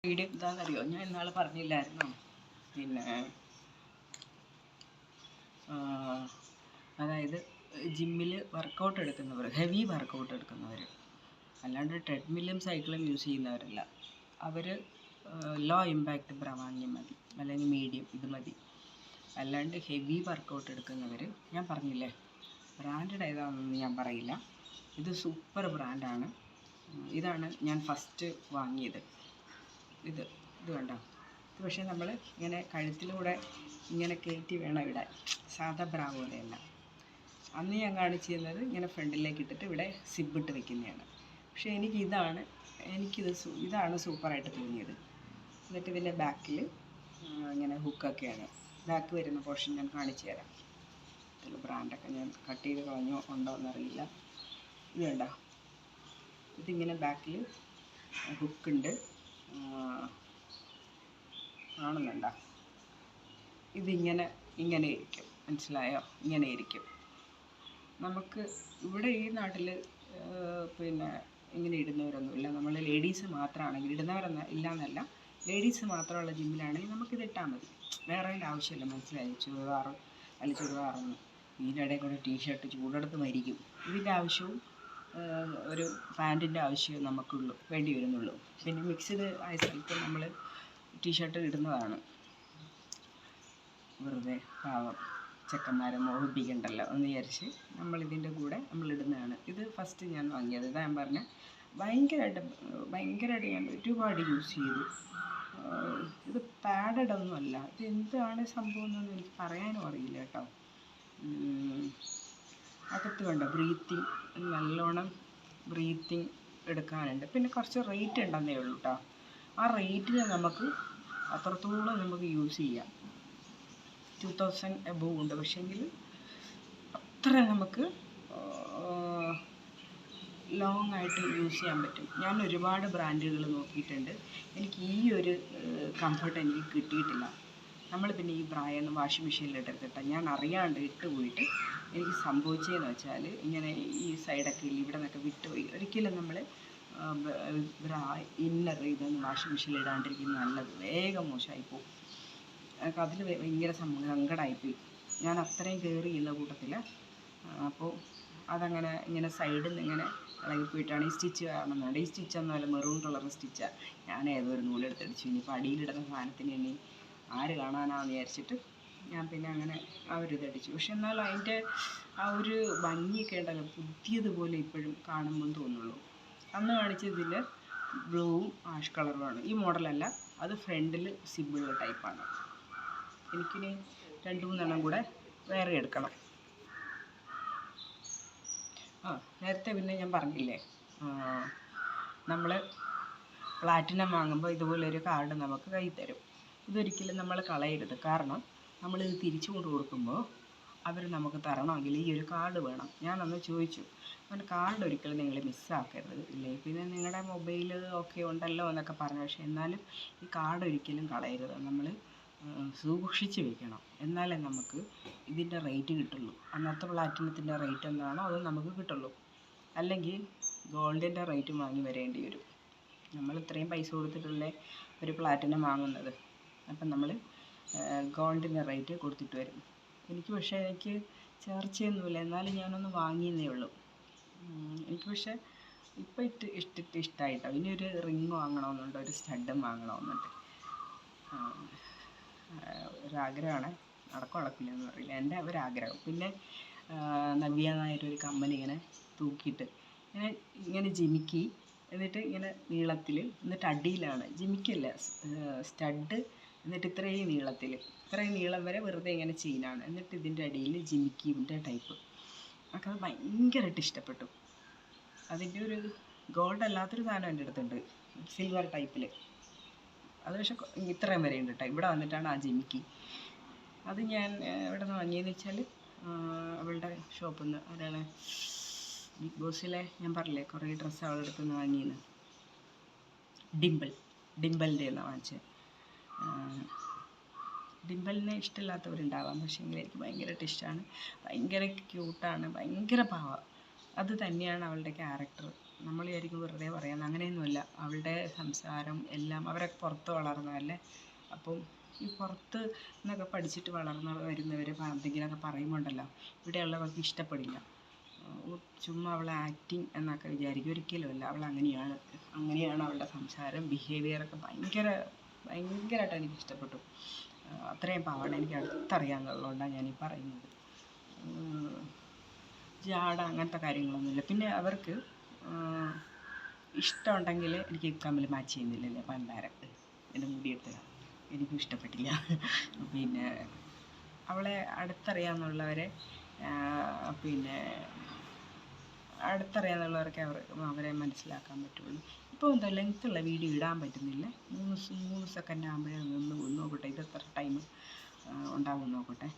Video എന്താണെന്നറിയോ, ഞാൻ ഇന്നാൾ പറഞ്ഞില്ലായിരുന്നോ, പിന്നെ അതായത് ജിമ്മിൽ വർക്കൗട്ട് എടുക്കുന്നവർ, ഹെവി വർക്കൗട്ട് എടുക്കുന്നവർ, അല്ലാണ്ട് ട്രെഡ്മില്ലും സൈക്കിളും യൂസ് ചെയ്യുന്നവരല്ല, അവർ ലോ ഇമ്പാക്റ്റ് പ്രാമാണ്യം മതി, അല്ലെങ്കിൽ മീഡിയം ഇത് മതി. അല്ലാണ്ട് ഹെവി വർക്കൗട്ട് എടുക്കുന്നവർ, ഞാൻ പറഞ്ഞില്ലേ ബ്രാൻഡഡ് ഏതാണെന്ന് ഞാൻ പറയില്ല, ഇത് സൂപ്പർ ബ്രാൻഡാണ്. ഇതാണ് ഞാൻ ഫസ്റ്റ് വാങ്ങിയത്. ഇത് കണ്ടോ, ഇത് പക്ഷേ നമ്മൾ ഇങ്ങനെ കഴുത്തിലൂടെ ഇങ്ങനെ കയറ്റി വേണം ഇടാൻ, സാധാ ബ്രാ പോലെയല്ല. അന്ന് ഞാൻ കാണിച്ചു തന്നത് ഇങ്ങനെ ഫ്രണ്ടിലേക്ക് ഇട്ടിട്ട് ഇവിടെ സിബിട്ട് വെക്കുന്നതാണ്. പക്ഷേ ഇതാണ് സൂപ്പറായിട്ട് തോന്നിയത്. എന്നിട്ട് ഇതിൻ്റെ ബാക്കിൽ ഇങ്ങനെ ഹുക്കൊക്കെയാണ്, ബാക്ക് വരുന്ന പോർഷൻ ഞാൻ കാണിച്ചു തരാം. ഇതിൽ ബ്രാൻഡൊക്കെ ഞാൻ കട്ട് ചെയ്ത് കളഞ്ഞോ ഉണ്ടോ എന്നറിയില്ല. ഇത് കണ്ടോ, ഇതിങ്ങനെ ബാക്കിൽ ഹുക്കുണ്ട്, കാണുന്നുണ്ടോ? ഇതിങ്ങനെ ഇരിക്കും, മനസ്സിലായോ? ഇങ്ങനെ ഇരിക്കും. നമുക്ക് ഇവിടെ ഈ നാട്ടിൽ പിന്നെ ഇങ്ങനെ ഇടുന്നവരൊന്നുമില്ല. നമ്മൾ ലേഡീസ് മാത്രമാണെങ്കിൽ, ഇല്ലാന്നല്ല, ലേഡീസ് മാത്രമുള്ള ജിമ്മിലാണെങ്കിൽ നമുക്കിത് ഇട്ടാൽ മതി, വേറെ അതിൻ്റെ ആവശ്യമില്ല. മനസ്സിലായി? ചുരിദാറൊന്നും ഇതിൻ്റെ ഇടയിൽ കൂടെ ടീഷർട്ട് ചൂടെടുത്ത് മരിക്കും. ഇതിൻ്റെ ആവശ്യവും ഒരു പാൻറ്റിൻ്റെ ആവശ്യമേ വേണ്ടി വരുന്നുള്ളൂ. പിന്നെ മിക്സ്ഡ് ആയ സ്ഥലത്ത് നമ്മൾ ടീഷർട്ട് ഇടുന്നതാണ്. വെറുതെ പാവം ചെക്കന്മാരെ മോഹിപ്പിക്കണ്ടല്ലോ എന്ന് വിചാരിച്ച് നമ്മളിതിൻ്റെ കൂടെ നമ്മളിടുന്നതാണ്. ഇത് ഫസ്റ്റ് ഞാൻ വാങ്ങിയത്. ഇതാ ഞാൻ പറഞ്ഞ ഭയങ്കരമായിട്ട് ഞാൻ ഒരുപാട് യൂസ് ചെയ്തു. ഇത് പാഡഡ് ഒന്നുമല്ല. ഇത് എന്താണ് സംഭവം എന്നൊന്നും എനിക്ക് പറയാനും അറിയില്ല കേട്ടോ. അകത്ത് കണ്ടോ, നല്ലോണം ബ്രീത്തിങ് എടുക്കാനുണ്ട്. പിന്നെ കുറച്ച് റേറ്റ് ഉണ്ടെന്നേ ഉള്ളൂ കേട്ടോ. ആ റേറ്റിന് അത്രത്തോളം നമുക്ക് യൂസ് ചെയ്യാം. 2000 എബോവ് ഉണ്ട്. പക്ഷേങ്കിൽ അത്ര നമുക്ക് ലോങ് ആയിട്ട് യൂസ് ചെയ്യാൻ പറ്റും. ഞാൻ ഒരുപാട് ബ്രാൻഡുകൾ നോക്കിയിട്ടുണ്ട്, എനിക്ക് ഈ ഒരു കംഫർട്ട് എനിക്ക് കിട്ടിയിട്ടില്ല. നമ്മൾ പിന്നെ ഈ ബ്രായൊന്നും വാഷിംഗ് മെഷീനിൽ ഇട്ടിട്ട് ഞാൻ അറിയാണ്ട് പോയിട്ട് എനിക്ക് സംഭവിച്ചതെന്ന് വെച്ചാൽ, ഇങ്ങനെ ഈ സൈഡൊക്കെ ഇവിടെ നിന്നൊക്കെ വിട്ടുപോയി. ഒരിക്കലും നമ്മൾ ബ്രാ ഇന്നർ ഇതൊന്നും വാഷിംഗ് മെഷീനിൽ ഇടാണ്ടിരിക്കുന്നത് നല്ലത്. വേഗം മോശമായിപ്പോവും. അതിൽ ഭയങ്കര സങ്കടമായിപ്പോയി. ഞാൻ അത്രയും കെയർ ചെയ്യുന്ന കൂട്ടത്തിൽ. അപ്പോൾ അതങ്ങനെ ഇങ്ങനെ സൈഡിൽ നിന്ന് ഇങ്ങനെ ഇളകിപ്പോയിട്ടാണ് ഈ സ്റ്റിച്ച് കാണുന്നുണ്ട്. ഈ സ്റ്റിച്ചൊന്നുമല്ല, മെറൂൺ കളർ സ്റ്റിച്ചാണ്. ഞാൻ ഏതൊരു നൂലെടുത്തടിച്ചു. ഇനിയിപ്പോൾ അടിയിലിടുന്ന സാധനത്തിന് ഇനി ആര് കാണാനാണെന്ന് വിചാരിച്ചിട്ട് ഞാൻ പിന്നെ അങ്ങനെ ഇതടിച്ചു. പക്ഷെ എന്നാലും അതിൻ്റെ ആ ഒരു ഭംഗിയൊക്കെ ഉണ്ടല്ലോ, പുതിയതുപോലെ ഇപ്പോഴും കാണുമ്പോൾ തോന്നുള്ളൂ. അന്ന് കാണിച്ചതിൽ ബ്ലൂവും ആഷ് കളറുമാണ്. ഈ മോഡലല്ല, അത് ഫ്രണ്ടിൽ സിബിളുള്ള ടൈപ്പാണ്. എനിക്കിനി 2-3 കൂടെ വേറെ എടുക്കണം. നേരത്തെ പിന്നെ ഞാൻ പറഞ്ഞില്ലേ, നമ്മൾ പ്ലാറ്റിനം വാങ്ങുമ്പോൾ ഇതുപോലൊരു കാർഡ് നമുക്ക് കയ്യിൽ തരും. ഇതൊരിക്കലും നമ്മൾ കളയരുത്. കാരണം നമ്മളിത് തിരിച്ചു കൊണ്ട് കൊടുക്കുമ്പോൾ അവർ നമുക്ക് തരണമെങ്കിൽ ഈ ഒരു കാർഡ് വേണം. ഞാനന്ന് ചോദിച്ചു, അങ്ങനെ കാർഡ് ഒരിക്കലും നിങ്ങൾ മിസ്സാക്കരുത്, ഇല്ലേ പിന്നെ നിങ്ങളുടെ മൊബൈൽ ഒക്കെ ഉണ്ടല്ലോ എന്നൊക്കെ പറഞ്ഞു. പക്ഷേ എന്നാലും ഈ കാർഡ് ഒരിക്കലും കളയരുത്. നമ്മൾ സൂക്ഷിച്ച് വെക്കണം, എന്നാലേ നമുക്ക് ഇതിൻ്റെ റേറ്റ് കിട്ടുള്ളൂ. അന്നത്തെ പ്ലാറ്റിനത്തിൻ്റെ റേറ്റ് എന്താണോ അത് നമുക്ക് കിട്ടുള്ളൂ. അല്ലെങ്കിൽ ഗോൾഡിൻ്റെ റേറ്റും വാങ്ങി വരേണ്ടി വരും. നമ്മൾ ഇത്രയും പൈസ കൊടുത്തിട്ടുള്ള ഒരു പ്ലാറ്റിനം വാങ്ങുന്നത്, അപ്പം നമ്മൾ ഗോൾഡിൻ്റെ റേറ്റ് കൊടുത്തിട്ട് വരും. എനിക്ക് ചേർച്ചയൊന്നുമില്ല, എന്നാലും ഞാനൊന്ന് വാങ്ങിയെന്നേ ഉള്ളൂ. എനിക്ക് പക്ഷേ ഇപ്പം ഇഷ്ടമായിട്ടോ. ഇനി ഒരു റിങ് വാങ്ങണമെന്നുണ്ട്, ഒരു സ്റ്റഡും വാങ്ങണമെന്നുണ്ട്. ഒരാഗ്രഹമാണ്, നടക്കില്ലെന്ന് പറയില്ല, എൻ്റെ ഒരാഗ്രഹം. പിന്നെ നവ്യ നായർ ഒരു കമ്മൽ ഇങ്ങനെ തൂക്കിയിട്ട് ഇങ്ങനെ ജിമിക്കി, എന്നിട്ട് ഇങ്ങനെ നീളത്തിൽ, എന്നിട്ട് അടിയിലാണ് ജിമിക്കല്ല, സ്റ്റഡ്, എന്നിട്ട് ഇത്രയും നീളം വരെ വെറുതെ ഇങ്ങനെ ചെയിനാണ്, എന്നിട്ട് ഇതിൻ്റെ അടിയിൽ ജിമിക്കിൻ്റെ ടൈപ്പ്. ഒക്കെ അത് ഭയങ്കരമായിട്ട് ഇഷ്ടപ്പെട്ടു. അതിൻ്റെ ഒരു ഗോൾഡ് അല്ലാത്തൊരു സാധനം എൻ്റെ അടുത്തുണ്ട്, സിൽവർ ടൈപ്പിൽ. അത് പക്ഷെ ഇത്രയും വരെ ഉണ്ട് കേട്ടോ. ഇവിടെ വന്നിട്ടാണ് ആ ജിമിക്കി. അത് ഞാൻ എവിടെ നിന്ന് വാങ്ങിയെന്ന് വെച്ചാൽ, അവളുടെ ഷോപ്പിൽ നിന്ന്. അതാണ് ബിഗ് ബോസിലെ ഞാൻ പറഞ്ഞില്ലേ കുറേ ഡ്രസ്സ് അവളുടെ അടുത്ത് നിന്ന് വാങ്ങിയെന്ന്. ഡിംബലിൻ്റെ ആണ് വാങ്ങിച്ചത്. ഡിംബലിനെ ഇഷ്ടമില്ലാത്തവരുണ്ടാവാം, പക്ഷേ എനിക്ക് ഭയങ്കരമായിട്ട് ഇഷ്ടമാണ്. ഭയങ്കര ക്യൂട്ടാണ്, ഭയങ്കര പാവ. അത് തന്നെയാണ് അവളുടെ ക്യാരക്ടർ. നമ്മൾ വിചാരിക്കും വെറുതെ പറയാമെന്ന്. അങ്ങനെയൊന്നുമല്ല. അവളുടെ സംസാരം എല്ലാം അവരൊക്കെ പുറത്ത് വളർന്നതല്ലേ. അപ്പം ഈ പുറത്ത് നിന്നൊക്കെ പഠിച്ചിട്ട് വളർന്ന് വരുന്നവർ എന്തെങ്കിലുമൊക്കെ പറയുമ്പോൾ ഉണ്ടല്ലോ, ഇവിടെയുള്ളവർക്ക് ഇഷ്ടപ്പെടില്ല. ചുമ്മാ അവൾ ആക്ടിങ് എന്നൊക്കെ വിചാരിക്കും. ഒരിക്കലുമല്ല. അവൾ അങ്ങനെയാണ് അവളുടെ സംസാരം, ബിഹേവിയറൊക്കെ ഭയങ്കരമായിട്ട് എനിക്ക് ഇഷ്ടപ്പെട്ടു. അത്രയും പാവാണ്. എനിക്ക് അടുത്തറിയാമെന്നുള്ളതുകൊണ്ടാണ് ഞാനീ പറയുന്നത്. ജാട അങ്ങനത്തെ കാര്യങ്ങളൊന്നുമില്ല. പിന്നെ അവർക്ക് ഇഷ്ടമുണ്ടെങ്കിൽ എനിക്ക് കമ്മൽ മാച്ച് ചെയ്യുന്നില്ലല്ലേ പണ്ടാരം എൻ്റെ മുടിയെടുത്തത് എനിക്കും ഇഷ്ടപ്പെട്ടില്ല. പിന്നെ അവളെ അടുത്തറിയാമെന്നുള്ളവരെ പിന്നെ അടുത്തറിയാമെന്നുള്ളവർക്ക് അവരെ മനസ്സിലാക്കാൻ പറ്റുള്ളൂ. ഇപ്പോൾ എന്താ ലെങ്ത്തുള്ള വീഡിയോ ഇടാൻ പറ്റുന്നില്ല. 3 സെക്കൻഡ് ആകുമ്പോഴേ നിന്ന് നോക്കട്ടെ ഇത് എത്ര ടൈം ഉണ്ടാവും നോക്കട്ടെ.